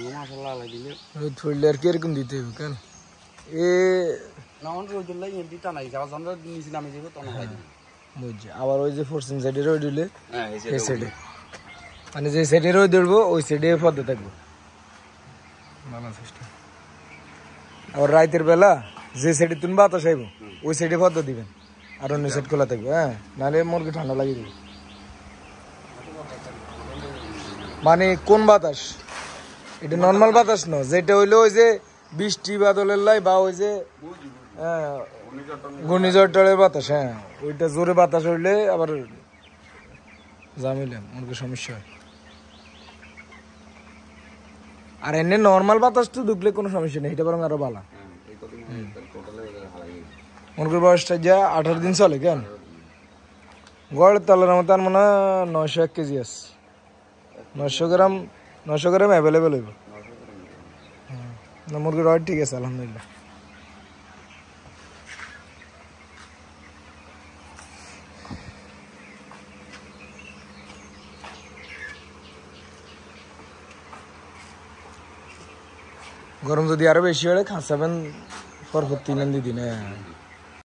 মাশাআল্লাহ লাই দিলে রোদ পড়লে আর কি এরকম দিতে হবে কেন এ না অন রোদ দিলে এর দিতা নাই যাওয়া আমরা নিচে নামে যাব তখন লাই দিবে বুঝছি আবার ওই যে পশ্চিম সাইডে রোদ দিলে হ্যাঁ এই সাইডে মানে যে সাইডে রোদ উঠবো ওই সাইডে পদ্মা থাকবো ভালো সিস্টেম আবার রাতের বেলা যে সাইডে তুমি বাতাস আইব ওই সাইডে পদ্মা দিবেন আর অন্য সাইড খোলা থাকবে হ্যাঁ নাহলে মুরগি ঠান্ডা লাগিয়ে দেবে মানে কোন বাতাস এটা নর্মাল বাতাস না যেটা হইলো ওই যে বৃষ্টি বাদলের লাই বা ওই যে ঘূর্ণিঝড় টড়ের বাতাস হ্যাঁ ওইটা জোরে বাতাস হইলে আবার জামিলে মুরগির সমস্যা হয় আর এমনি নর্মাল বাতাস তো ঢুকলে কোনো সমস্যা নেই এটা বরং আরো ভালো মুরগির বয়সটা যা 18 দিন চলে কেন গড়ের তলার মতো আর মনে হয় 901 কেজি আছে 900 গ্রাম অ্যাভেলেবেল হইব না মুরগির ওয়েট ঠিক আছে আলহামদুলিল্লাহ গরম যদি আরো বেশি হয় খাসাবেন পরপর 3 দিন